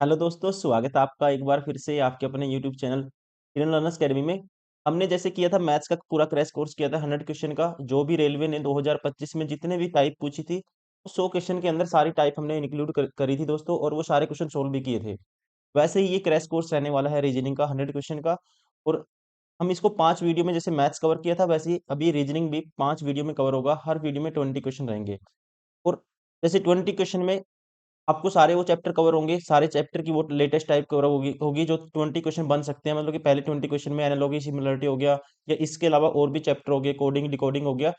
Hello दोस्तों, स्वागत है आपका एक बार फिर से आपके अपने यूट्यूब चैनल किरण लर्नर्स अकेडमी में। हमने जैसे किया था मैथ्स का पूरा क्रैश कोर्स किया था 100 क्वेश्चन का, जो भी रेलवे ने 2025 में जितने भी टाइप पूछी थी, 100 क्वेश्चन के अंदर सारी टाइप हमने इंक्लूड करी थी दोस्तों, और वो सारे क्वेश्चन सोल्व भी किए थे। वैसे ही ये क्रैश कोर्स रहने वाला है रीजनिंग का 100 क्वेश्चन का। और हम इसको 5 वीडियो में जैसे मैथ्स कवर किया था, वैसे ही अभी रीजनिंग भी 5 वीडियो में कवर होगा। हर वीडियो में 20 क्वेश्चन रहेंगे। और जैसे 20 क्वेश्चन में आपको सारे वो चैप्टर कवर होंगे, सारे चैप्टर की वो लेटेस्ट टाइप कवर होगी होगी जो 20 क्वेश्चन बन सकते हैं। मतलब कि पहले 20 क्वेश्चन में एनालॉजी सिमिलरिटी हो गया, या इसके अलावा और भी चैप्टर हो गए, कोडिंग डिकोडिंग हो गया।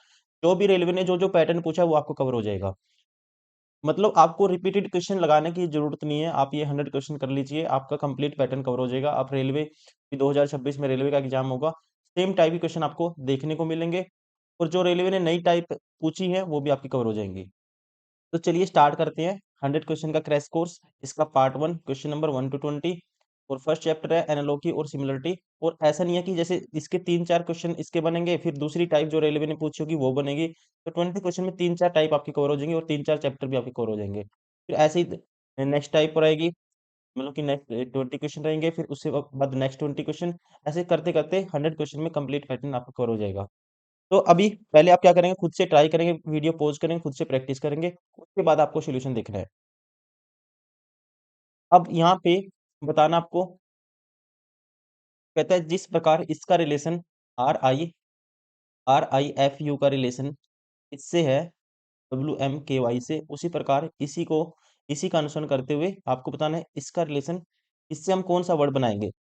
जो भी रेलवे ने जो जो पैटर्न पूछा वो आपको कवर हो जाएगा। मतलब आपको रिपीटेड क्वेश्चन लगाने की जरूरत नहीं है, आप ये 100 क्वेश्चन कर लीजिए, आपका कंप्लीट पैटर्न कवर हो जाएगा। आप रेलवे की 2026 में रेलवे का एग्जाम होगा, सेम टाइप के क्वेश्चन आपको देखने को मिलेंगे। और जो रेलवे ने नई टाइप पूछी है वो भी आपकी कवर हो जाएंगी। तो चलिए स्टार्ट करते हैं 100 क्वेश्चन का क्रैश कोर्स। इसका पार्ट 1 क्वेश्चन नंबर 1 to 20। और फर्स्ट चैप्टर है एनालॉजी और सिमिलरिटी। और ऐसा नहीं है कि जैसे इसके 3-4 क्वेश्चन इसके बनेंगे फिर दूसरी टाइप जो रेलवे ने पूछी होगी वो बनेगी। तो 20 क्वेश्चन में 3-4 टाइप आपकी कवर हो जाएंगी और 3-4 चैप्टर भी आपके कवर हो जाएंगे। फिर ऐसे ही नेक्स्ट टाइप पर आएगी, मतलब कि नेक्स्ट 20 क्वेश्चन रहेंगे, फिर उसके बाद नेक्स्ट 20 क्वेश्चन। ऐसे करते करते 100 क्वेश्चन में कंप्लीट पैटर्न आपका कवर हो जाएगा। तो अभी पहले आप क्या करेंगे, खुद से ट्राई करेंगे, वीडियो पॉज करेंगे, खुद से प्रैक्टिस करेंगे, उसके बाद आपको सॉल्यूशन देखना है। अब यहाँ पे बताना आपको, कहता है जिस प्रकार इसका relation are I F you का रिलेशन इससे है WM KY से, उसी प्रकार इसी का अनुसरण करते हुए आपको बताना है इसका रिलेशन, इससे हम कौन सा वर्ड बनाएंगे,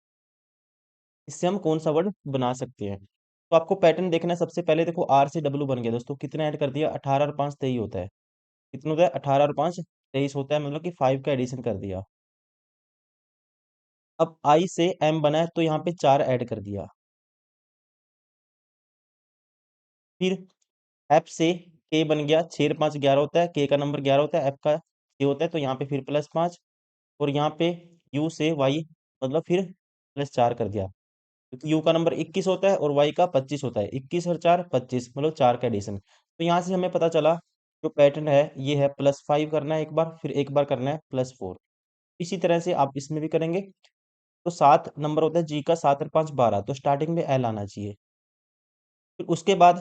इससे हम कौन सा वर्ड बना सकते हैं। तो आपको पैटर्न देखना है। सबसे पहले देखो, आर से डब्लू बन गया दोस्तों, कितना ऐड कर दिया, 18 और 5 23 होता है। कितना होता है, 18 और 5 23 होता है, मतलब कि 5 का एडिशन कर दिया। अब आई से एम बना है तो यहाँ पे 4 ऐड कर दिया। फिर एफ से के बन गया, 6 और 5 11 होता है, के का नंबर 11 होता है, एफ का के होता है, तो यहाँ पे फिर +5। और यहाँ पे यू से वाई, मतलब फिर +4 कर दिया, क्योंकि यू का नंबर 21 होता है और वाई का 25 होता है। 21 और 4 25, मतलब 4 का एडिशन। तो यहाँ से हमें पता चला जो पैटर्न है ये है, +5 करना है एक बार, फिर एक बार करना है +4। इसी तरह से आप इसमें भी करेंगे। तो 7 नंबर होता है जी का, 7 और 5 12, तो स्टार्टिंग में एल आना चाहिए। फिर उसके बाद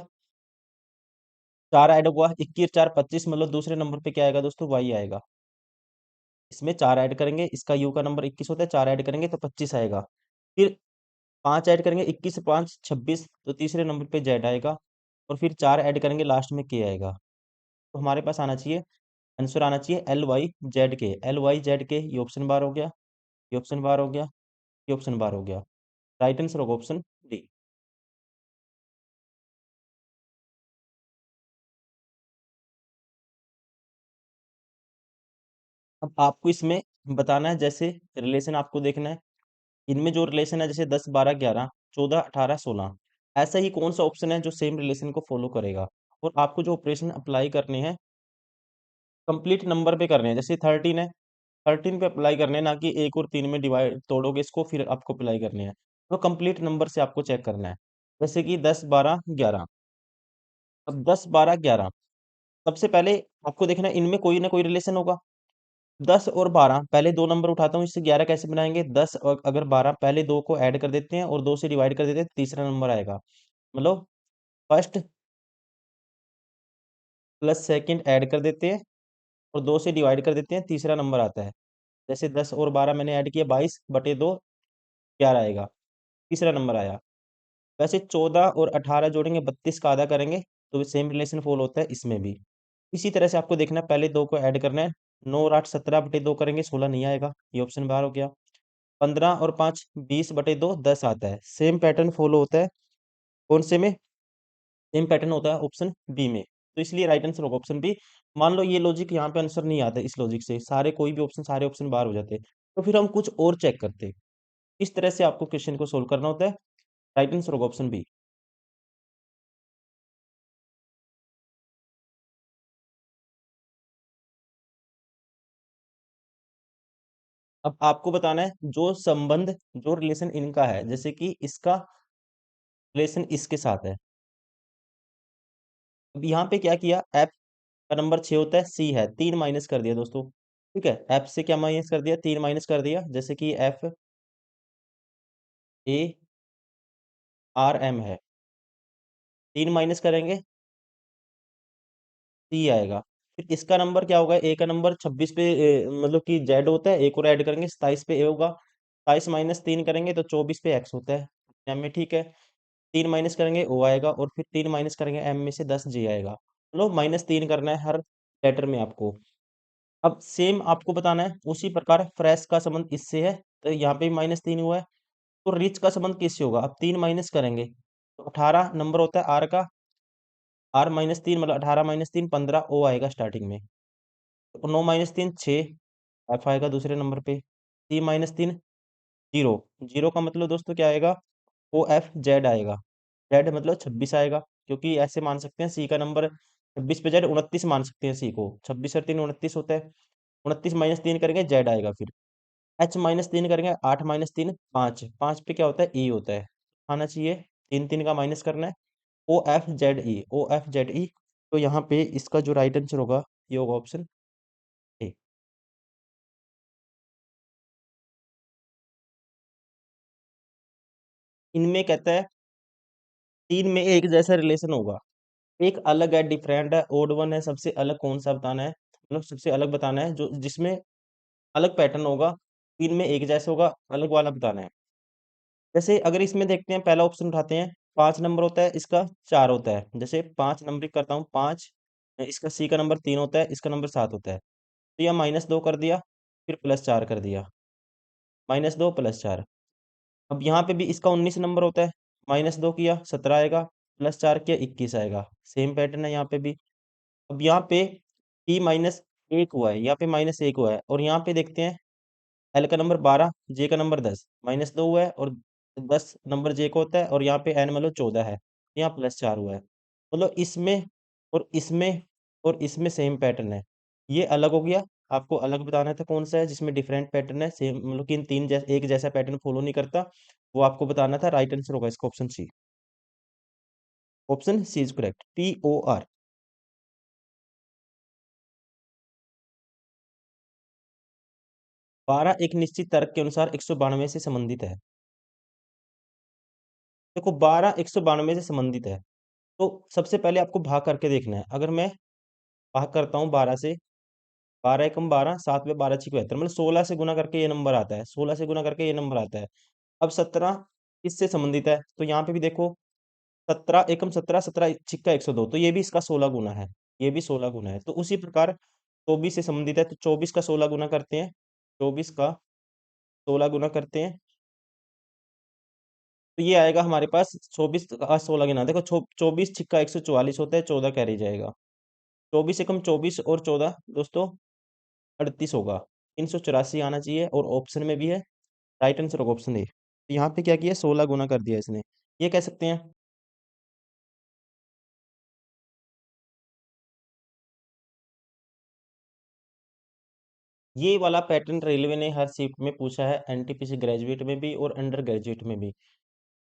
4 ऐड हुआ, 21 4 25, मतलब दूसरे नंबर पे क्या आएगा दोस्तों, वाई आएगा। इसमें 4 ऐड करेंगे, इसका यू का नंबर 21 होता है, 4 ऐड करेंगे तो 25 आएगा। फिर 5 ऐड करेंगे, 21 से 5 26, तो तीसरे नंबर पे जेड आएगा। और फिर 4 ऐड करेंगे, लास्ट में के आएगा। तो हमारे पास आना चाहिए, आंसर आना चाहिए LY Z K ये ऑप्शन बार हो गया, ये ऑप्शन बार हो गया, ये ऑप्शन बार हो गया। राइट आंसर होगा ऑप्शन डी। अब आपको इसमें बताना है, जैसे रिलेशन आपको देखना है, इनमें जो रिलेशन है जैसे 10 12 11 14 18 16, ऐसा ही कौन सा ऑप्शन है जो सेम रिलेशन को फॉलो करेगा। और आपको जो ऑपरेशन अप्लाई करने हैं कंप्लीट नंबर पे करने हैं। जैसे 13 है, 13 पे अप्लाई करने हैं, ना कि 1 और 3 में डिवाइड तोड़ोगे इसको फिर आपको अप्लाई करने हैं। तो कंप्लीट नंबर से आपको चेक करना है। जैसे कि 10 12 11। अब 10 12 11, सबसे पहले आपको देखना है इनमें कोई ना कोई रिलेशन होगा। 10 और 12, पहले दो नंबर उठाता हूँ, इससे 11 कैसे बनाएंगे, 10 और अगर 12, पहले दो को ऐड कर देते हैं और 2 से डिवाइड कर देते हैं, तीसरा नंबर आएगा। मतलब फर्स्ट प्लस सेकंड ऐड कर देते हैं और 2 से डिवाइड कर देते हैं, तीसरा नंबर आता है। जैसे 10 और 12 मैंने ऐड किया, 22/2 11 आएगा, तीसरा नंबर आया। वैसे 14 और 18 जोड़ेंगे, 32 का आधा करेंगे, तो सेम रिलेशन फॉलो होता है इसमें भी। इसी तरह से आपको देखना है, पहले दो को ऐड करना है, 9 और 8 17/2 करेंगे, 16 नहीं आएगा, ये ऑप्शन बाहर हो गया। 15 और 5 20/2 10 आता है, सेम पैटर्न फॉलो होता है कौन से में, सेम पैटर्न होता है ऑप्शन बी में। तो इसलिए राइट आंसर होगा ऑप्शन बी। मान लो ये लॉजिक यहाँ पे आंसर नहीं आता, इस लॉजिक से सारे कोई भी ऑप्शन, सारे ऑप्शन बाहर हो जाते, तो फिर हम कुछ और चेक करते। इस तरह से आपको क्वेश्चन को सोल्व करना होता है। राइट आंसर होगा ऑप्शन बी। अब आपको बताना है जो संबंध, जो रिलेशन इनका है, जैसे कि इसका रिलेशन इसके साथ है। अब यहाँ पे क्या किया, एफ का नंबर 6 होता है, सी है, 3 माइनस कर दिया दोस्तों। ठीक है, एफ से क्या माइनस कर दिया, 3 माइनस कर दिया, जैसे कि एफ ए आर एम है, 3 माइनस करेंगे, सी आएगा। फिर इसका नंबर क्या होगा, ए का नंबर 26 पे मतलब कि जेड होता है, एक और ऐड करेंगे 27 पे ए होगा, 27 माइनस 3 करेंगे तो 24 पे एक्स होता है एम में, ठीक है। 3 माइनस करेंगे ओ आएगा, और फिर 3 माइनस करेंगे एम में से 10 जे आएगा। चलो -3 करना है हर लेटर में आपको। अब सेम आपको बताना है उसी प्रकार फ्रेश का संबंध इससे है, तो यहाँ पे -3 हुआ है। तो रिच का संबंध किससे होगा, अब 3 माइनस करेंगे तो 18 नंबर होता है आर का, आर -3 मतलब 18 -3 15 ओ आएगा स्टार्टिंग में। तो 9 -3 6 एफ आएगा दूसरे नंबर पे। 3 -3 जीरो, जीरो का मतलब दोस्तों क्या आएगा, ओ एफ जेड आएगा। जेड मतलब 26 आएगा, क्योंकि ऐसे मान सकते हैं सी का नंबर 26 पे जेड 29 मान सकते हैं सी को, 26 और 3 29 होता है। 29 -3 करेंगे जेड आएगा। फिर एच -3 करेंगे, 8 -3 5, 5 पे क्या होता है ई होता है, आना चाहिए। 3 का माइनस करना है, ओ एफ जेड ई, ओ एफ जेड ई। तो यहाँ पे इसका जो राइट आंसर होगा ये होगा ऑप्शन ए। इनमें कहता है तीन में एक जैसा रिलेशन होगा, एक अलग है, डिफरेंट है, ओड वन है, सबसे अलग कौन सा बताना है, मतलब सबसे अलग बताना है जो जिसमें अलग पैटर्न होगा, तीन में एक जैसे होगा, अलग वाला बताना है। जैसे अगर इसमें देखते हैं, पहला ऑप्शन उठाते हैं, 5 नंबर होता है, इसका 4 होता है, जैसे 5 नंबर करता हूँ 5, इसका सी का नंबर 3 होता है, इसका नंबर 7 होता है, तो यह -2 कर दिया, फिर +4 कर दिया, -2 +4। अब यहाँ पे भी इसका 19 नंबर होता है, -2 किया 17 आएगा, +4 किया 21 आएगा, सेम पैटर्न है यहाँ पे भी। अब यहाँ पे p -1 हुआ है, यहाँ पे -1 हुआ है, और यहाँ पे देखते हैं एल का नंबर 12, जे का नंबर 10, -2 हुआ है, और 10 नंबर जे को होता है, और यहाँ पे एन मतलब 14 है, यहाँ +4 हुआ है। मतलब इसमें और इसमें और इसमें सेम पैटर्न है, ये अलग हो गया। आपको अलग बताना था कौन सा है जिसमें डिफरेंट पैटर्न है, सेम मतलब कि इन तीन जैसे एक जैसा पैटर्न फॉलो नहीं करता, वो आपको बताना था। राइट आंसर होगा इसका option C, option C is correct, POR। 12 एक निश्चित तर्क के अनुसार 192 से संबंधित है। देखो 12 192 से संबंधित है, तो सबसे पहले आपको भाग करके देखना है। अगर मैं भाग करता हूँ 12 से, 12 एकम 12, 7 में 12 छिक 72, मतलब 16 से गुना करके ये नंबर आता है, 16 से गुना करके ये नंबर आता है। अब 17 इससे संबंधित है, तो यहाँ पे भी देखो 17 एकम 17, 17 छिक्का 102, तो ये भी इसका 16 गुना है, ये भी 16 गुना है। तो उसी प्रकार 24 से संबंधित है, तो 24 का 16 गुना करते हैं, 24 का 16 गुना करते हैं, तो ये आएगा हमारे पास 24 का 16 गिना, देखो 24 छिक्का 144 होता है, 14 कैरी जाएगा। 24 एकम 24 और 14 दोस्तों 38 होगा, 384 आना चाहिए, और ऑप्शन में भी है। राइट आंसर होगा ऑप्शन ए। तो यहाँ पे क्या किया, 16 गुना कर दिया इसने, ये कह सकते हैं। ये वाला पैटर्न रेलवे ने हर शिफ्ट में पूछा है, एनटीपीसी ग्रेजुएट में भी और अंडर ग्रेजुएट में भी।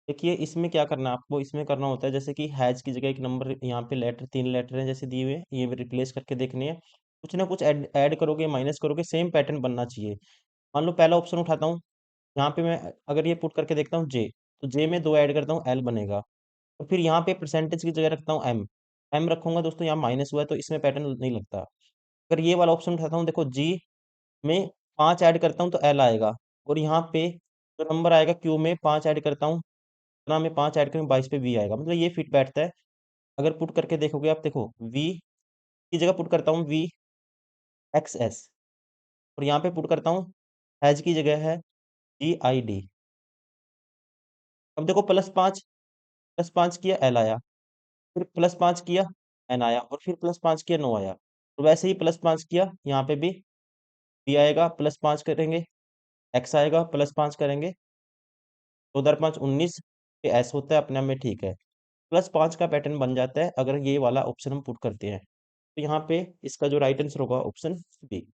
देखिए इसमें क्या करना है आपको, इसमें करना होता है जैसे कि हैज की जगह एक नंबर, यहाँ पे लेटर 3 लेटर हैं जैसे दिए हुए हैं, ये रिप्लेस करके देखने हैं, कुछ ना कुछ ऐड करोगे माइनस करोगे, सेम पैटर्न बनना चाहिए। मान लो पहला ऑप्शन उठाता हूँ, यहाँ पे मैं अगर ये पुट करके देखता हूँ जे, तो जे में 2 ऐड करता हूँ एल बनेगा, और फिर यहाँ पे परसेंटेज की जगह रखता हूँ एम, एम रखूंगा दोस्तों, यहाँ माइनस हुआ है तो इसमें पैटर्न नहीं लगता। अगर ये वाला ऑप्शन उठाता हूँ, देखो जी में 5 ऐड करता हूँ तो एल आएगा, और यहाँ पे जो नंबर आएगा क्यू में 5 ऐड करता हूँ, ना में 5 ऐड करूँ 22 पे वी आएगा, मतलब ये फिट बैठता है। अगर पुट करके देखोगे आप, देखो वी की जगह पुट करता हूँ वी एक्स एस, और यहाँ पे पुट करता हूँ हैज की जगह है GID। अब देखो +5 किया एल आया, फिर +5 किया एन आया, और फिर +5 किया नो आया, तो वैसे ही +5 किया यहाँ पे भी वी आएगा, +5 करेंगे एक्स आएगा, +5 करेंगे 2 × 5 = 19 पे एस होता है, अपने आप में ठीक है। +5 का पैटर्न बन जाता है अगर ये वाला ऑप्शन हम पुट करते हैं, तो यहाँ पे इसका जो राइट आंसर होगा ऑप्शन बी।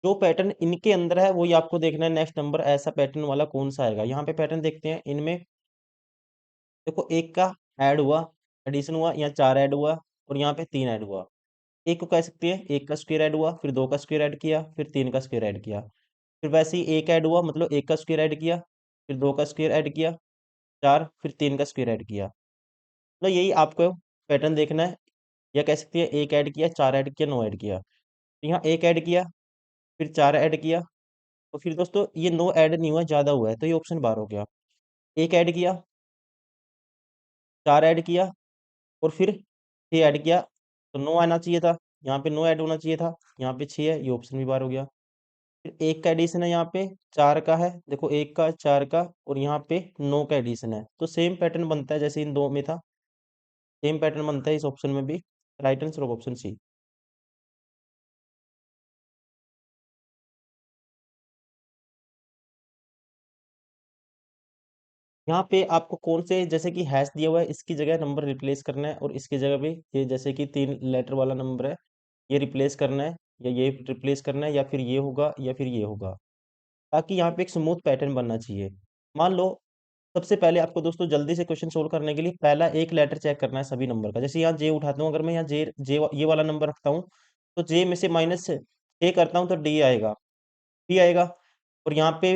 जो पैटर्न इनके अंदर है वही आपको देखना है, नेक्स्ट नंबर ऐसा पैटर्न वाला कौन सा आएगा। यहाँ पे पैटर्न देखते हैं इनमें, देखो एक का ऐड हुआ, एडिशन हुआ, यहाँ 4 ऐड हुआ और यहाँ पे 3 ऐड हुआ। एक को कह सकते हैं 1 का स्क्वायर ऐड हुआ, फिर 2 का स्क्वायर ऐड किया, फिर 3 का स्क्वायर ऐड किया। फिर वैसे ही 1 ऐड हुआ मतलब 1 का स्क्वायर ऐड किया, फिर 2 का स्क्वायर ऐड किया, 4 फिर 3 का स्क्वायर ऐड किया। मतलब यही आपको पैटर्न देखना है, या कह सकते हैं 1 ऐड किया, 4 ऐड किया, 9 ऐड किया। तो यहाँ 1 ऐड किया, फिर 4 ऐड किया, तो फिर दोस्तों ये 9 ऐड नहीं हुआ, ज़्यादा हुआ है, तो ये ऑप्शन बाहर हो गया। 1 ऐड किया, 4 ऐड किया और फिर 6 ऐड किया, तो 9 आना चाहिए था, यहाँ पे 9 ऐड होना चाहिए था, यहाँ पे 6 है, ये ऑप्शन भी बाहर हो गया। फिर 1 का एडिशन है यहाँ पे, 4 का है, देखो 1 का, 4 का और यहाँ पे 9 का एडिशन है, तो सेम पैटर्न बनता है जैसे इन दो में था, सेम पैटर्न बनता है इस ऑप्शन में भी। Right answer of option C. यहाँ पे आपको कौन से, जैसे कि हैश दिया हुआ है, इसकी जगह नंबर रिप्लेस करना है और इसकी जगह भी ये जैसे कि 3 लेटर वाला नंबर है, ये रिप्लेस करना है, या ये रिप्लेस करना है, या फिर ये होगा या फिर ये होगा, ताकि यहाँ पे एक स्मूथ पैटर्न बनना चाहिए। मान लो सबसे पहले आपको दोस्तों जल्दी से क्वेश्चन सोल्व करने के लिए पहला एक लेटर चेक करना है सभी नंबर का। जैसे यहाँ जे उठाता हूँ, अगर मैं यहाँ जे जे ये वाला नंबर रखता हूँ, तो जे में से -6 करता हूँ तो डी आएगा, डी आएगा। और यहाँ पे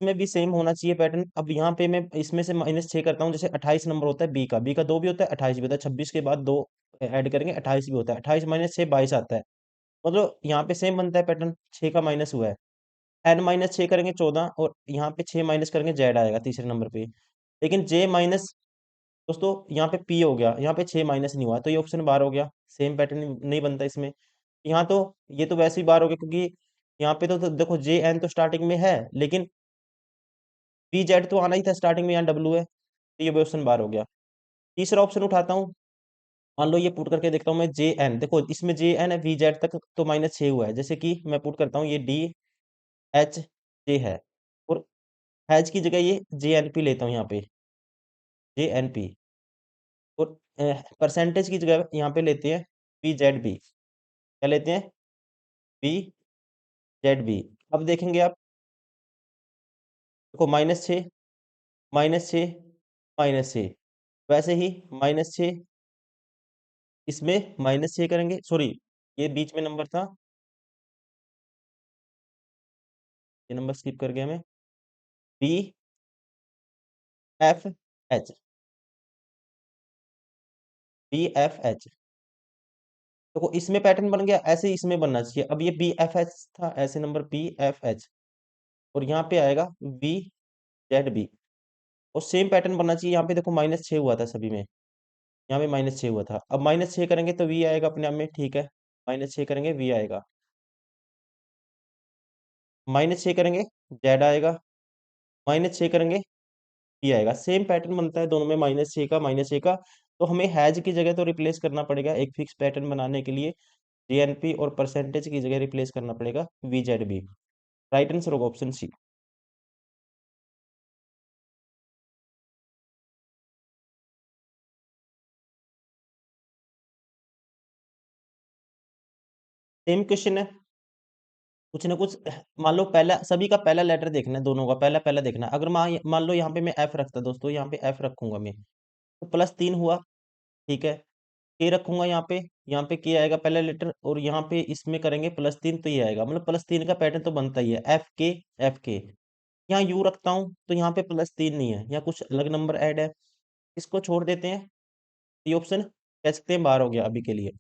में भी सेम होना चाहिए पैटर्न। अब यहाँ पे मैं इसमें से -6 करता हूँ, जैसे 28 नंबर होता है बी का 2 भी होता है, 28 भी होता है, 26 के बाद 2 ऐड करेंगे, 28 भी होता है, 28 -6 22 आता है। मतलब यहाँ पे सेम बनता है पैटर्न, 6 का माइनस हुआ है, n-6 करेंगे 14, और यहाँ पे 6 माइनस करेंगे जेड आएगा तीसरे नंबर पे। लेकिन जे माइनस, दोस्तों यहाँ पे पी हो गया, यहाँ पे 6 माइनस नहीं हुआ, तो ये ऑप्शन बाहर हो गया, सेम पैटर्न नहीं बनता इसमें। यहाँ तो ये तो वैसे ही बाहर हो गया, क्योंकि यहाँ पे तो देखो जे एन तो स्टार्टिंग में है, लेकिन पी जेड तो आना ही था स्टार्टिंग में, यहाँ डब्ल्यू है, तो ये ऑप्शन बाहर हो गया। तीसरा ऑप्शन उठाता हूँ, मान लो ये पुट करके देखता हूँ मैं, जे एन, देखो इसमें जे एन है, वी जेड तक तो -6 हुआ है, जैसे कि मैं पुट करता हूँ ये डी एच जे है, और हैज की जगह ये जे एन पी लेता हूँ यहाँ पे, जे एन पी, और परसेंटेज की जगह यहाँ पे लेते हैं पी जेड बी, क्या लेते हैं, पी जेड बी। अब देखेंगे आप, देखो -6, -6, -6, वैसे ही -6, इसमें -6 करेंगे, सॉरी ये बीच में नंबर था, ये नंबर स्किप कर गया मैं, B F H, B F H, देखो इसमें पैटर्न बन गया, ऐसे ही इसमें बनना चाहिए। अब ये बी एफ एच था, ऐसे नंबर बी एफ एच, और यहाँ पे आएगा बी जेड बी, और सेम पैटर्न बनना चाहिए। यहाँ पे देखो -6 हुआ था सभी में, यहाँ पे -6 हुआ था, अब -6 करेंगे तो वी आएगा अपने आप में, ठीक है, -6 करेंगे वी आएगा, -6 करेंगे जेड आएगा, -6 करेंगे पी आएगा, सेम पैटर्न बनता है दोनों में, -6 का। तो हमें हैज की जगह तो रिप्लेस करना पड़ेगा, एक फिक्स पैटर्न बनाने के लिए जीएनपी, और परसेंटेज की जगह रिप्लेस करना पड़ेगा वीजेड बी। राइट आंसर होगा ऑप्शन सी। सेम क्वेश्चन है, कुछ ना कुछ, मान लो पहला, सभी का पहला लेटर देखना है, दोनों का पहला पहला देखना है। अगर मान लो यहाँ पे मैं एफ रखता दोस्तों, यहाँ पे एफ रखूंगा मैं, तो +3 हुआ, ठीक है, के रखूंगा यहाँ पे के आएगा पहला लेटर, और यहाँ पे इसमें करेंगे +3, तो ये आएगा, मतलब +3 का पैटर्न तो बनता ही है, एफ के। यहाँ यू रखता हूँ तो यहाँ पे +3 नहीं है, यहाँ कुछ अलग नंबर ऐड है, इसको छोड़ देते हैं, ये ऑप्शन कह सकते हैं बाहर हो गया अभी के लिए।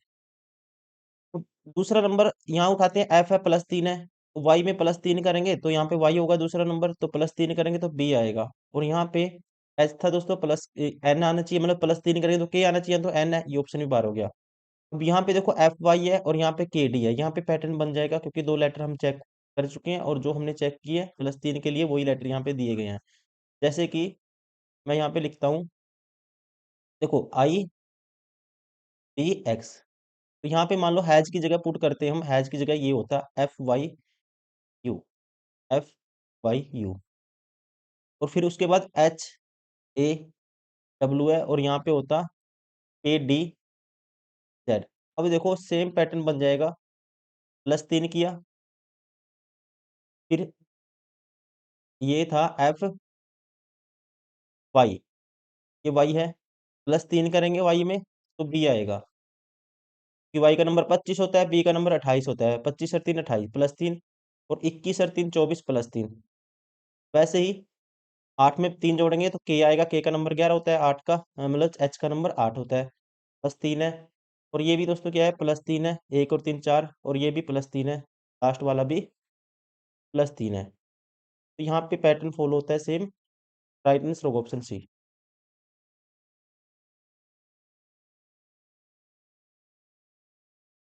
तो दूसरा नंबर यहाँ उठाते हैं, एफ है, +3 है, वाई में +3 करेंगे तो यहाँ पे वाई होगा दूसरा नंबर, तो +3 करेंगे तो बी आएगा, और यहाँ पे एच था दोस्तों, प्लस एन आना चाहिए, मतलब +3 करेंगे तो के आना चाहिए, तो एन है, ये ऑप्शन भी बाहर हो गया। अब यहाँ पे देखो एफ वाई है और यहाँ पे के डी है, यहाँ पे पैटर्न बन जाएगा, क्योंकि दो लेटर हम चेक कर चुके हैं, और जो हमने चेक किए +3 के लिए वही लेटर यहाँ पे दिए गए हैं। जैसे कि मैं यहाँ पे लिखता हूँ, देखो आई डी एक्स, तो यहाँ पे मान लो हैज की जगह पुट करते हैं हम, हैज की जगह ये होता है F why you, F why you, और फिर उसके बाद एच ए डब्ल्यू है, और यहाँ पे होता ए डी जेड। अब देखो सेम पैटर्न बन जाएगा, +3 किया, फिर ये था एफ वाई, ये वाई है, +3 करेंगे y में तो b आएगा, कि y का नंबर 25 होता है, b का नंबर 28 होता है। 25 और 3 28 +3, और 21 और 3 24 +3। वैसे ही 8 में 3 जोड़ेंगे तो k आएगा, k का नंबर 11 होता है, 8 का मतलब h का नंबर 8 होता है। +3 है, और ये भी दोस्तों क्या है, +3 है। 1 और 3 4, और ये भी +3 है, लास्ट वाला भी +3 है। तो यहाँ पे पैटर्न फॉलो होता है सेम। राइट आंसर होगा ऑप्शन सी।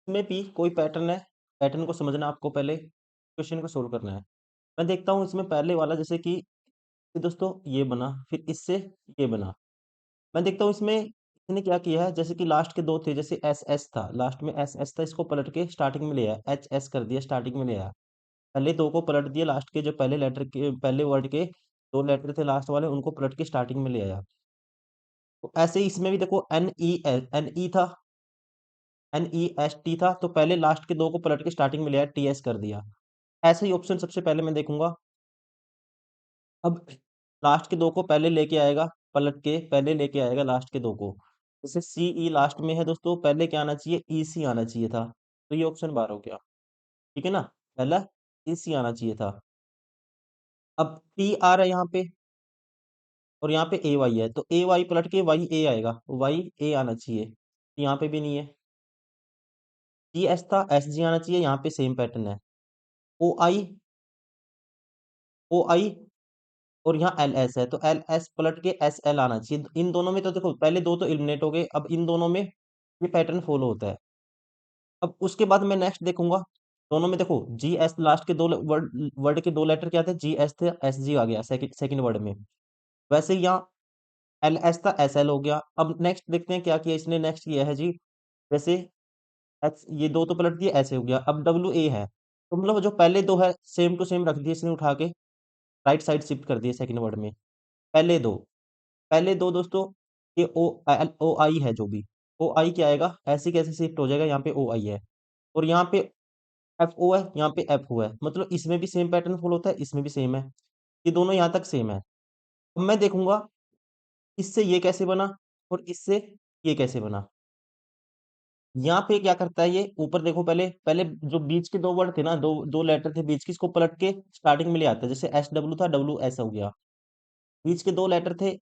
इसमें भी कोई पैटर्न है, पैटर्न को समझना आपको, पहले क्वेश्चन को सोल्व करना है। मैं देखता हूँ इसमें पहले वाला, जैसे कि दोस्तों ये बना, फिर इससे ये बना। मैं देखता हूँ इसमें इसने क्या किया है, जैसे कि लास्ट के दो थे, जैसे एस एस था, लास्ट में एस एस था, इसको पलट के स्टार्टिंग में ले आया, एच एस कर दिया, स्टार्टिंग में ले आया। पहले दो को पलट दिया, लास्ट के जो पहले लेटर के पहले वर्ड के दो लेटर थे लास्ट वाले, उनको पलट के स्टार्टिंग में ले आया। तो ऐसे ही इसमें भी देखो एन ई था, NEST था, तो पहले लास्ट के दो को पलट के स्टार्टिंग में ले आया, TS कर दिया। ऐसे ही ऑप्शन सबसे पहले मैं देखूंगा। अब लास्ट के दो को पहले लेके आएगा, पलट के पहले लेके आएगा लास्ट के दो को। जैसे CE लास्ट में है दोस्तों, पहले क्या आना चाहिए, EC आना चाहिए था, तो ये ऑप्शन बार हो गया। ठीक है ना, पहला EC आना चाहिए था। अब TR है यहाँ पे, और यहाँ पे AY है, तो AY पलट के YA आएगा, YA आना चाहिए, यहाँ पे भी नहीं है। GS था, SG आना चाहिए, यहाँ पे सेम पैटर्न है। OI और यहाँ LS है, तो LS पलट के SL आना चाहिए। इन दोनों में तो देखो पहले दो तो एलिमिनेट हो गए, अब इन दोनों में ये पैटर्न फॉलो होता है। अब उसके बाद मैं नेक्स्ट देखूंगा, दोनों में देखो GS लास्ट के दो वर्ड वर्ड के दो लेटर क्या थे, GS थे, SG आ गया सेकंड सेकंड वर्ड में। वैसे ही यहाँ LS था, SL हो गया। अब नेक्स्ट देखते हैं क्या किया इसने, नेक्स्ट किया है जी, जैसे ये दो तो पलट दिए, ऐसे हो गया। अब WA है, तो मतलब जो पहले दो है सेम टू सेम रख दिए इसने, उठा के राइट साइड शिफ्ट कर दिए सेकंड वर्ड में। पहले दो पहले दो दोस्तों, ये ओ आई है, जो भी ओ आई क्या आएगा, ऐसे कैसे शिफ्ट हो जाएगा, यहाँ पे ओ आई है, और यहाँ पे एफ ओ है, यहाँ पे एफ ओ है, मतलब इसमें भी सेम पैटर्न फॉलो होता है, इसमें भी सेम है। ये दोनों यहाँ तक सेम है। अब मैं देखूंगा इससे ये कैसे बना, और इससे ये कैसे बना। यहाँ पे क्या करता है, ये ऊपर देखो, पहले पहले जो बीच के दो वर्ड थे ना, दो दो लेटर थे बीच की, इसको पलट के स्टार्टिंग में ले आता है। जैसे SW था, WS हो गया। बीच के दो लेटर थे,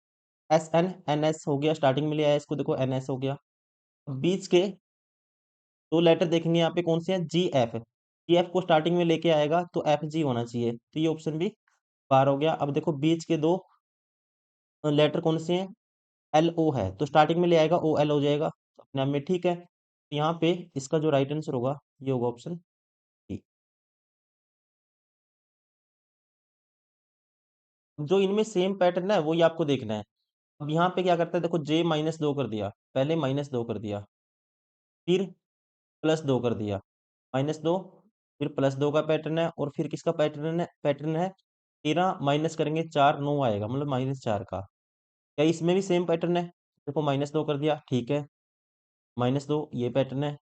NS हो गया, स्टार्टिंग में ले आया इसको, देखो NS हो गया। बीच के दो लेटर देखेंगे यहाँ पे कौन से हैं, GF को स्टार्टिंग में लेके आएगा, तो FG होना चाहिए, तो ये ऑप्शन भी बार हो गया। अब देखो बीच के दो लेटर कौन से हैं, LO है, तो स्टार्टिंग में ले आएगा, OL हो जाएगा, तो अपने आप में ठीक है। तो यहाँ पे इसका जो राइट आंसर होगा, ये होगा ऑप्शन डी। जो इनमें सेम पैटर्न है वो ये आपको देखना है। अब यहाँ पे क्या करता है, देखो J-2 कर दिया, पहले -2 कर दिया, फिर +2 कर दिया, -2, फिर +2 का पैटर्न है, और फिर किसका पैटर्न है 13 माइनस करेंगे 4 9 आएगा, मतलब -4 का। क्या इसमें भी सेम पैटर्न है, देखो -2 कर दिया, ठीक है, -2 ये पैटर्न है।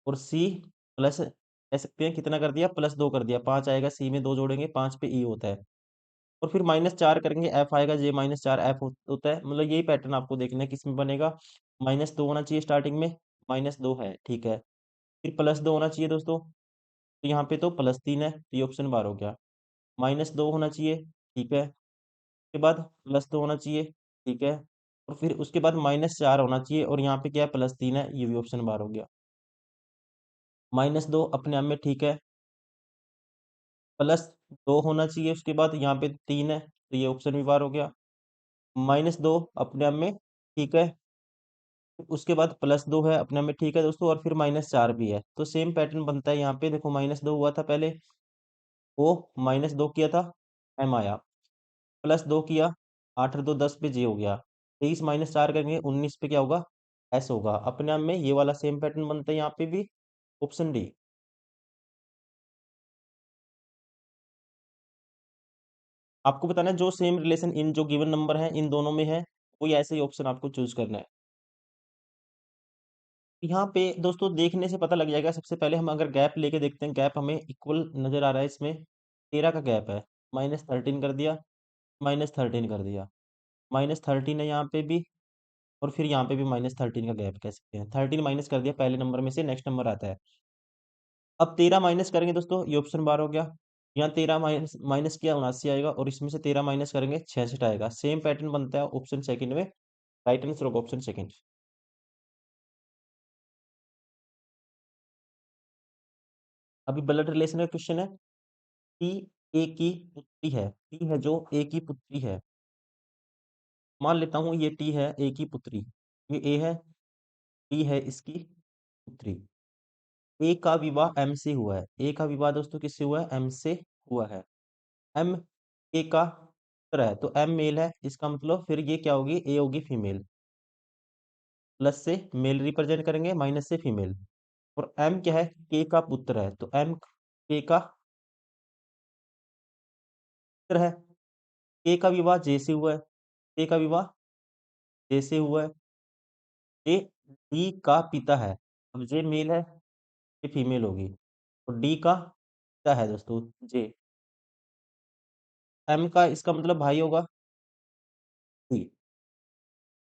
और सी प्लस कह सकते हैं कितना कर दिया, +2 कर दिया, 5 आएगा, सी में 2 जोड़ेंगे 5 पे ई होता है, और फिर -4 करेंगे, एफ आएगा, J-4 एफ होता है, मतलब यही पैटर्न आपको देखना है किसमें बनेगा। -2 होना चाहिए स्टार्टिंग में, -2 है, ठीक है, फिर +2 होना चाहिए दोस्तों, तो यहाँ पे तो +3 है, तो ये ऑप्शन बार हो गया। -2 होना चाहिए, ठीक है, उसके बाद +2 होना चाहिए, ठीक है, और फिर उसके बाद -4 होना चाहिए, और यहाँ पे क्या है, +3 है, ये भी ऑप्शन बार हो गया। -2 अपने आप में ठीक है, +2 होना चाहिए, उसके बाद यहाँ पे 3 है, तो ये ऑप्शन भी बार हो गया। -2 अपने आप में ठीक है, उसके बाद +2 है, अपने आप में ठीक है दोस्तों, और फिर -4 भी है, तो सेम पैटर्न बनता है यहाँ पे। देखो -2 हुआ था पहले, वो -2 किया था, एम आया, +2 किया, 8 और 2 10 पे जे हो गया, 23 -4 करेंगे 19 पे क्या होगा, एस होगा। अपने आप में ये वाला सेम पैटर्न बनता है यहाँ पे भी, ऑप्शन डी। आपको बताना है जो सेम रिलेशन इन जो गिवन नंबर है इन दोनों में है, कोई ऐसे ही ऑप्शन आपको चूज करना है। यहाँ पे दोस्तों देखने से पता लग जाएगा, सबसे पहले हम अगर गैप लेके देखते हैं, गैप हमें इक्वल नजर आ रहा है, इसमें 13 का गैप है, -13 कर दिया, -13 कर दिया, -13 है यहाँ पे भी, और फिर यहाँ पे भी -13 का गैप कह सकते हैं। 13 माइनस कर दिया पहले नंबर में से, नेक्स्ट नंबर आता है। अब 13 माइनस करेंगे दोस्तों, ये ऑप्शन बार हो गया। यहाँ 13 माइनस माइनस किया 79 आएगा, और इसमें से 13 माइनस करेंगे 66 आएगा। सेम पैटर्न बनता है ऑप्शन सेकंड में। राइट आंसर होगा ऑप्शन सेकंड। अभी ब्लड रिलेशन का क्वेश्चन है। टी ए की पुत्री है। टी है जो ए की पुत्री है। मान लेता हूँ ये टी है ए की पुत्री, ये ए है, टी है इसकी पुत्री। ए का विवाह एम से हुआ है। ए का विवाह दोस्तों किससे हुआ है? एम से हुआ है। एम ए का पुत्र है, तो एम मेल है, इसका मतलब फिर ये क्या होगी? ए होगी फीमेल। प्लस से मेल रिप्रेजेंट करेंगे, माइनस से फीमेल। और एम क्या है? के का पुत्र है, तो एम के का पुत्र है। के का विवाह जे से हुआ है। के का विवाह जे से हुआ है। जे डी का पिता है। अब जे मेल है, ये फीमेल होगी। तो डी का पिता है दोस्तों जे। एम का इसका मतलब भाई होगा डी।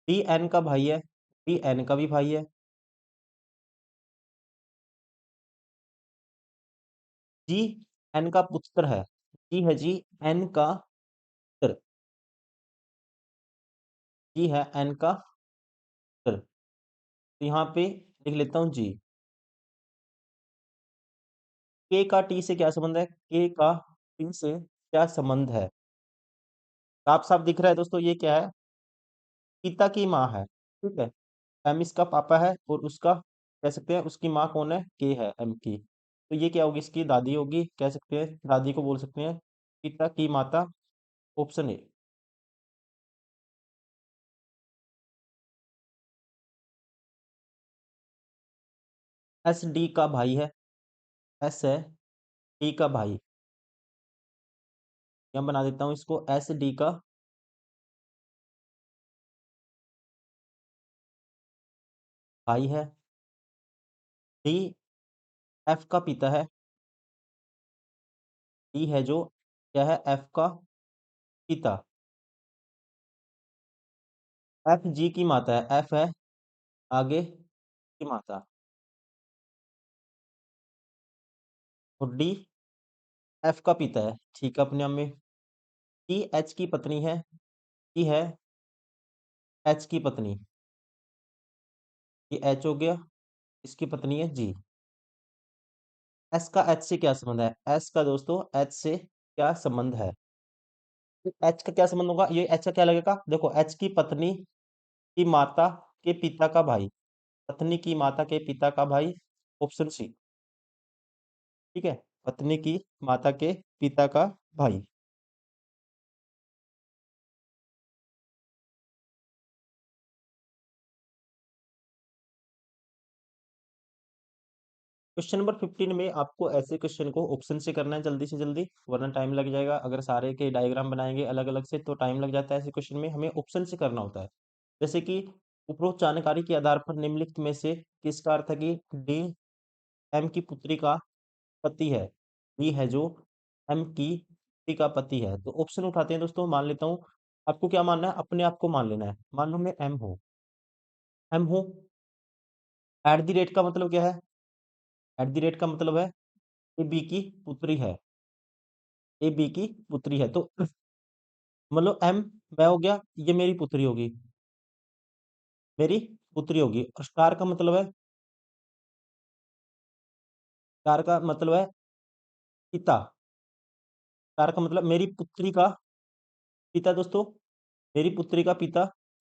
डी एन का भाई है, डी एन का भी भाई है। जी एन का पुत्र है। जी है जी एन का पुत्र। जी है एन का पुत्र। तो यहाँ पे लिख लेता हूँ जी। के का टी से क्या संबंध है? के का टी से क्या संबंध है? साफ साफ दिख रहा है दोस्तों, ये क्या है? पिता की माँ है। ठीक है। एम इसका पापा है, और उसका कह सकते हैं उसकी माँ कौन है? के है एम की। तो ये क्या होगी? इसकी दादी होगी, कह सकते हैं दादी को बोल सकते हैं पिता की माता। Option A. एस डी का भाई है। एस है डी का भाई। क्या बना देता हूँ इसको? एस डी का भाई है। डी एफ का पिता है। डी है जो क्या है? एफ का पिता। एफ जी की माता है। एफ है आगे की माता। और डी एफ का पिता है। ठीक है, अपने आप में। डी एच की पत्नी है। डी है एच की पत्नी। ये एच हो गया, इसकी पत्नी है जी। एस का एच से क्या संबंध है? एस का दोस्तों एच से क्या संबंध है? एच का क्या संबंध होगा? ये एच का क्या लगेगा? देखो, एच की पत्नी की माता के पिता का भाई। पत्नी की माता के पिता का भाई। Option C. ठीक है। पत्नी की माता के पिता का भाई। क्वेश्चन नंबर 15 में आपको ऐसे क्वेश्चन को ऑप्शन से करना है जल्दी से जल्दी, वरना टाइम लग जाएगा। अगर सारे के डायग्राम बनाएंगे अलग अलग से तो टाइम लग जाता है। ऐसे क्वेश्चन में हमें ऑप्शन से करना होता है। जैसे कि उपरोक्त जानकारी के आधार पर निम्नलिखित में से किसका अर्थ है कि डी एम की पुत्री का पति है? डी है जो एम की पुत्री का पति है। तो ऑप्शन उठाते हैं दोस्तों। मान लेता हूँ, आपको क्या मानना है? अपने आप को मान लेना है। मान लो मैं एम हूँ। एम हूँ। एट द रेट का मतलब क्या है? एट द रेट का मतलब है ए बी की पुत्री है। ए बी की पुत्री है, तो मतलब एम मैं हो गया, ये मेरी पुत्री होगी। मेरी पुत्री होगी। और स्टार का मतलब है, स्टार का मतलब है पिता। स्टार का मतलब मेरी पुत्री का पिता दोस्तों। मेरी पुत्री का पिता,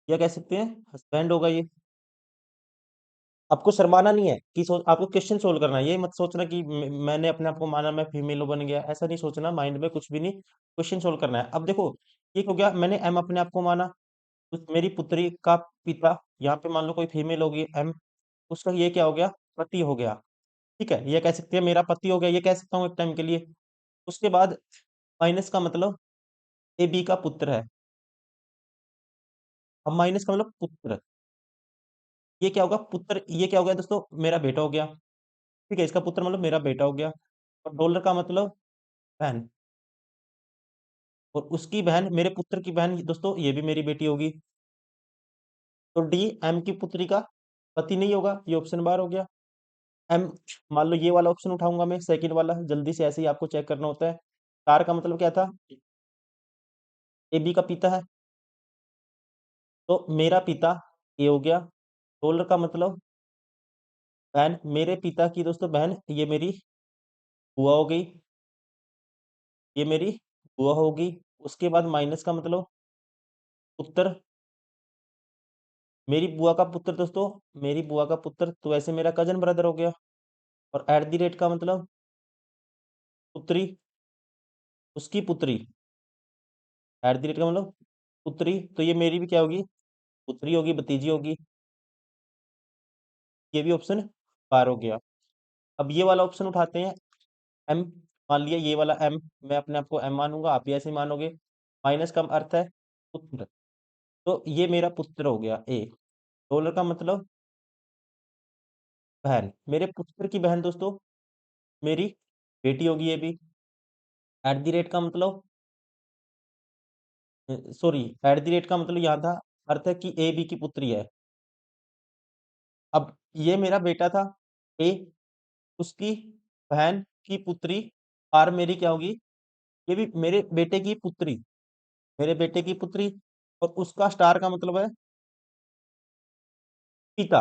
या कह सकते हैं हस्बैंड होगा ये। आपको शर्माना नहीं है कि आपको क्वेश्चन सोल्व करना है। ये मत सोचना कि मैंने अपने आप को माना, मैं फीमेल बन गया। ऐसा नहीं सोचना माइंड में कुछ भी नहीं। क्वेश्चन सोल्व करना है। अब देखो, ये हो गया, मैंने एम अपने आप को माना। तो मेरी पुत्री का पिता, यहाँ पे मान लो कोई फीमेल होगी एम, उसका ये क्या हो गया? पति हो गया। ठीक है, ये कह सकते हैं मेरा पति हो गया, ये कह सकता हूँ एक टाइम के लिए। उसके बाद माइनस का मतलब ए बी का पुत्र है। अब माइनस का मतलब पुत्र। ये क्या होगा? पुत्र, ये क्या हो गया दोस्तों? मेरा बेटा हो गया। ठीक है, इसका पुत्र मतलब मेरा बेटा हो गया। और डॉलर का मतलब बहन। और उसकी बहन, मेरे पुत्र की बहन दोस्तों, ये भी मेरी बेटी होगी। तो डी एम की पुत्री का पति नहीं होगा, ये ऑप्शन बार हो गया। एम, मान लो ये वाला ऑप्शन उठाऊंगा मैं, सेकंड वाला, जल्दी से ऐसे ही आपको चेक करना होता है। स्टार का मतलब क्या था, ए बी का पिता है, तो मेरा पिता ए हो गया। डॉलर का मतलब बहन, मेरे पिता की दोस्तों बहन, ये मेरी बुआ हो गई, ये मेरी बुआ होगी। उसके बाद माइनस का मतलब पुत्र, मेरी बुआ का पुत्र दोस्तों, मेरी बुआ का पुत्र, तो ऐसे मेरा कजन ब्रदर हो गया। और एट द रेट का मतलब पुत्री, उसकी पुत्री, एट द रेट का मतलब पुत्री, तो ये मेरी भी क्या होगी, पुत्री होगी, भतीजी होगी। ये भी ऑप्शन बार हो गया। अब ये वाला ऑप्शन उठाते हैं, एम, मान लिया ये वाला एम, मैं अपने आप को एम मानूंगा, आप भी ऐसे ही मानोगे। माइनस का अर्थ है पुत्र, तो ये मेरा पुत्र हो गया ए। डॉलर का मतलब बहन, मेरे पुत्र की बहन दोस्तों मेरी बेटी होगी ये भी। एट द रेट का मतलब, सॉरी, एट द रेट का मतलब यहाँ था, अर्थ है कि ए बी की पुत्री है। अब ये मेरा बेटा था ए, उसकी बहन की पुत्री आर मेरी क्या होगी, ये भी मेरे बेटे की पुत्री, मेरे बेटे की पुत्री। और उसका स्टार का मतलब है पिता,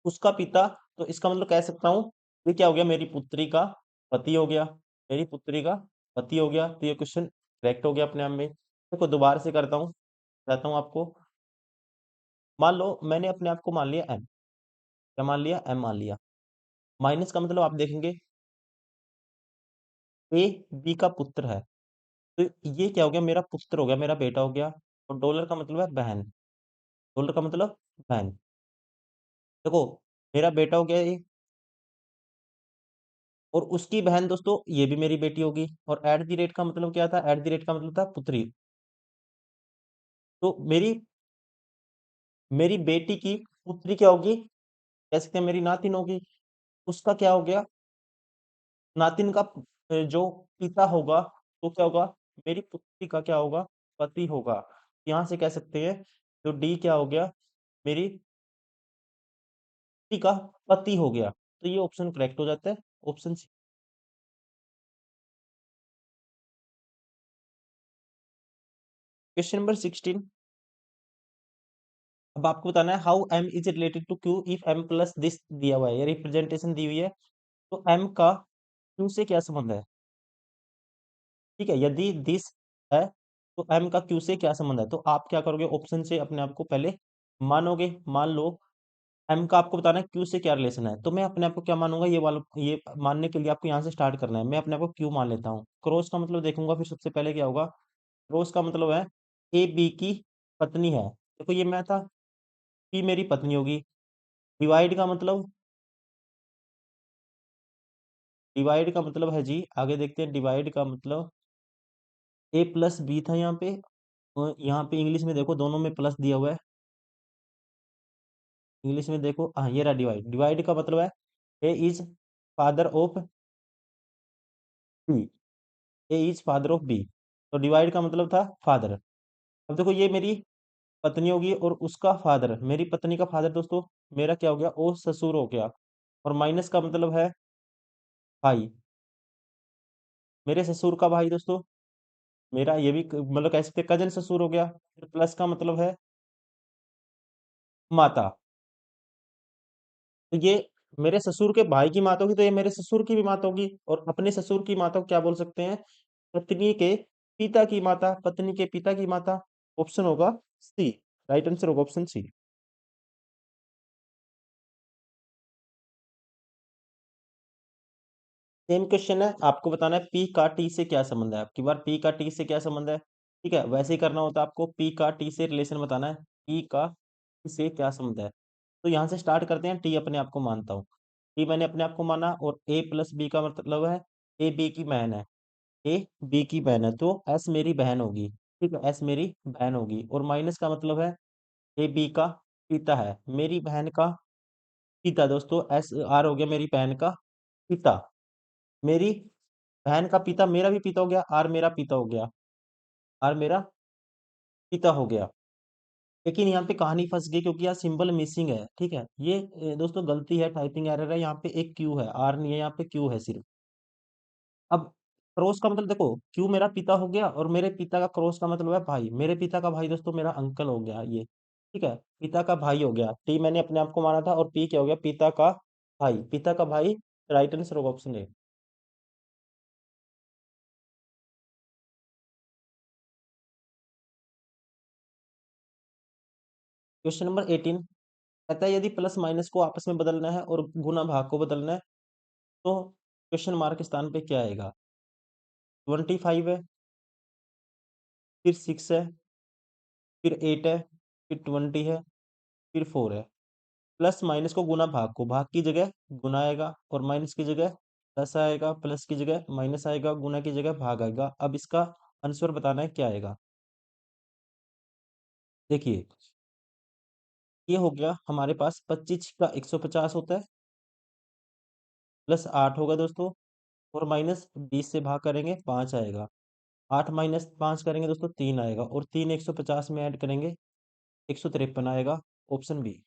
उसका पिता। तो इसका मतलब कह सकता हूँ ये क्या हो गया, मेरी पुत्री का पति हो गया, मेरी पुत्री का पति हो गया। तो ये क्वेश्चन करेक्ट हो गया अपने आप में। देखो दोबारा से करता हूँ, बताता हूँ आपको। मान लो मैंने अपने आप को मान लिया एम, क्या मान लिया, एम मान लिया। माइनस का मतलब आप देखेंगे ए बी का पुत्र है, तो ये क्या हो गया, मेरा पुत्र हो गया, मेरा बेटा हो गया। और डॉलर का मतलब है बहन, डॉलर का मतलब बहन। देखो मेरा बेटा हो गया ये, और उसकी बहन दोस्तों ये भी मेरी बेटी होगी। और एट द रेट का मतलब क्या था, एट द रेट का मतलब था पुत्री। तो मेरी मेरी बेटी की पुत्री क्या होगी, कह सकते हैं मेरी नातिन होगी। उसका क्या हो गया, नातिन का जो पिता होगा, तो क्या होगा, मेरी पुत्री का क्या होगा, पति होगा। यहाँ से कह सकते हैं जो डी क्या हो गया, मेरी पुत्री का पति हो गया। तो ये ऑप्शन करेक्ट हो जाता है, ऑप्शन सी। Question number 16। अब आपको बताना है how M is related to Q if M plus this दिया हुआ है, ये रिप्रेजेंटेशन दी हुई है। तो एम का क्यू से क्या संबंध है, ठीक है, यदि दिस है तो एम का क्यू से क्या संबंध है। तो आप क्या करोगे, ऑप्शन से अपने आप को पहले मानोगे। मान लो एम का आपको बताना है क्यू से क्या रिलेशन है, तो मैं अपने आप को क्या मानूंगा, ये वाला, ये मानने के लिए आपको यहाँ से स्टार्ट करना है। मैं अपने आप को क्यू मान लेता हूँ। क्रॉस का मतलब देखूंगा फिर सबसे पहले क्या होगा। क्रॉस का मतलब है ए बी की पत्नी है, देखो ये मैं था, पी मेरी पत्नी होगी। डिवाइड का मतलब, डिवाइड का मतलब है जी, आगे देखते हैं। डिवाइड का मतलब ए प्लस बी था यहाँ पे, और यहाँ पे इंग्लिश में देखो दोनों में प्लस दिया हुआ है। इंग्लिश में देखो, हाँ ये रहा डिवाइड। डिवाइड का मतलब है A is father of B, A is father of B. तो डिवाइड का मतलब था फादर। अब देखो ये मेरी पत्नी होगी और उसका फादर, मेरी पत्नी का फादर दोस्तों मेरा क्या हो गया, ओ ससुर हो गया। और माइनस का मतलब है भाई, मेरे ससुर का भाई दोस्तों मेरा, ये भी मतलब कह सकते कजन ससुर हो गया। फिर प्लस का मतलब है माता, तो ये मेरे ससुर के भाई की माता होगी, तो ये मेरे ससुर की भी माता होगी। और अपने ससुर की माता को क्या बोल सकते हैं, पत्नी के पिता की माता, पत्नी के पिता की माता। ऑप्शन होगा सी, राइट आंसर होगा ऑप्शन सी। सेम क्वेश्चन है, आपको बताना है पी का टी से क्या संबंध है। आपकी बार पी का टी से क्या संबंध है, ठीक है, वैसे ही करना होता है आपको। पी का टी से रिलेशन बताना है, पी का टी से क्या संबंध है। तो यहाँ से स्टार्ट करते हैं। टी अपने आप को मानता हूँ, टी मैंने अपने आप को माना। और ए प्लस बी का मतलब है ए बी की बहन है, ए बी की बहन है, तो एस मेरी बहन होगी, ठीक है, एस मेरी बहन होगी। और माइनस का मतलब है ए बी का पिता है, मेरी बहन का पिता दोस्तों, एस आर हो गया मेरी बहन का पिता। मेरी बहन का पिता मेरा भी पिता हो गया, आर मेरा पिता हो गया, आर मेरा पिता हो गया। लेकिन यहाँ पे कहानी फंस गई क्योंकि यहाँ सिंबल मिसिंग है, ठीक है। ये दोस्तों गलती है, टाइपिंग एरर है, यहाँ पे एक क्यू है, आर नहीं है, यहाँ पे क्यू है सिर्फ। अब क्रॉस का मतलब देखो, क्यू मेरा पिता हो गया और मेरे पिता का क्रॉस का मतलब है भाई, मेरे पिता का भाई दोस्तों मेरा अंकल हो गया ये, ठीक है। पिता का भाई हो गया, टी मैंने अपने आप को माना था, और पी क्या हो गया, पिता का भाई, पिता का भाई। राइट आंसर होगा ऑप्शन ए। क्वेश्चन नंबर 18 कहता है यदि प्लस माइनस को आपस में बदलना है और गुना भाग को बदलना है तो क्वेश्चन मार्क के स्थान पे क्या आएगा। 25 है, फिर 6 है, फिर 8 है, फिर 20 है, फिर 4 है। प्लस माइनस को गुना भाग को, भाग की जगह गुना आएगा, और माइनस की जगह प्लस आएगा, प्लस की जगह माइनस आएगा, गुना की जगह भाग आएगा। अब इसका आंसर बताना है क्या आएगा। देखिए, ये हो गया हमारे पास 25 का 150 होता है, प्लस 8 होगा दोस्तों, और माइनस 20 से भाग करेंगे 5 आएगा। 8 माइनस 5 करेंगे दोस्तों 3 आएगा, और 3 150 में ऐड करेंगे 153 आएगा। Option B.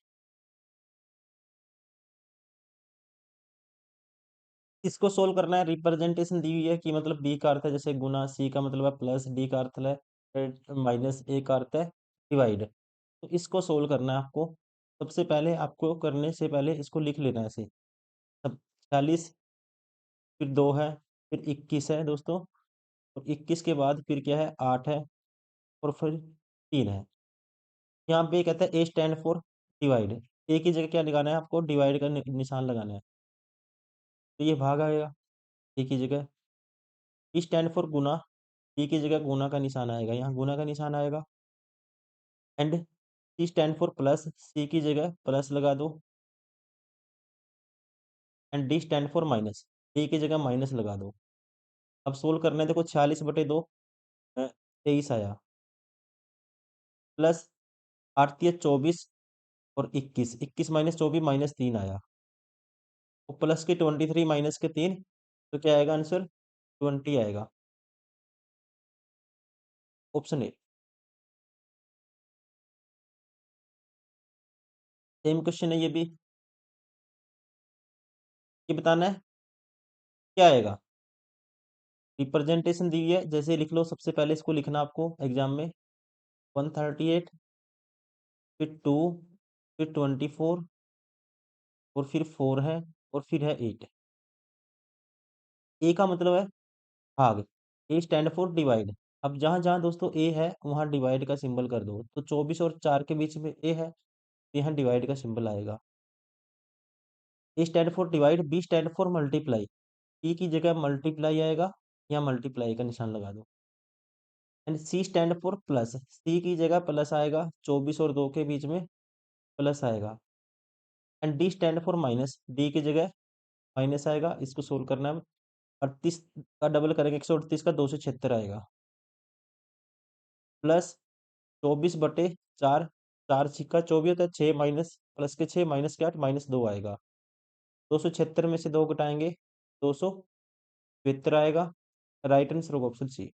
इसको सोल्व करना है, रिप्रेजेंटेशन दी हुई है कि मतलब बी का अर्थ है जैसे गुना, सी का मतलब है प्लस, डी का अर्थ है माइनस, ए का अर्थ है डिवाइड। तो इसको सोल्व करना है आपको। सबसे पहले आपको करने से पहले इसको लिख लेना है ऐसे। अब 40, फिर 2 है, फिर 21 है दोस्तों, और 21 के बाद फिर क्या है, 8 है, और फिर 3 है। यहाँ पे कहता है ए स्टैंड फॉर डिवाइड। ए की जगह क्या लगाना है आपको, डिवाइड का निशान लगाना है। तो ये भाग आएगा ए की जगह। ई स्टैंड फॉर गुना, ई की जगह गुना का निशान आएगा, यहाँ गुना का निशान आएगा। And C stand for plus, C की जगह प्लस लगा दो। And D stand for minus, D की जगह माइनस लगा दो। अब सोल्व करने देखो, 46/2 23 आया, प्लस 8 × 24 और 21, 21 माइनस 24 -3 आया, और प्लस के 23 माइनस के 3, तो क्या आएगा आंसर, 20 आएगा। Option A. सेम क्वेश्चन है ये भी। ये बताना है क्या आएगा। रिप्रेजेंटेशन दी हुई है, जैसे लिख लो। सबसे पहले इसको लिखना आपको एग्जाम में, 138, फिर 2, फिर 24, और फिर 4 है, और फिर है 8। ए का मतलब है भाग, ए स्टैंड फॉर डिवाइड। अब जहां जहां दोस्तों ए है वहां डिवाइड का सिंबल कर दो, तो 24 और 4 के बीच में ए है, तो यहाँ डिवाइड का सिंबल आएगा। A stand for divide, B stand for multiply, E की जगह मल्टीप्लाई आएगा, यहाँ मल्टीप्लाई का निशान लगा दो। And C stand for plus, C की जगह प्लस आएगा, 24 और 2 के बीच में प्लस आएगा। And D stand for minus, D की जगह माइनस आएगा। इसको सोल्व करना है, 38 का डबल करेंगे 138 का, 276 आएगा, प्लस 24/4, 4 × 6 = 24 होता है, 6 माइनस प्लस के 6 माइनस के 8 -2 आएगा। 276 में से 2 घटाएंगे, 272 आएगा। राइट आंसर होगा ऑप्शन सी।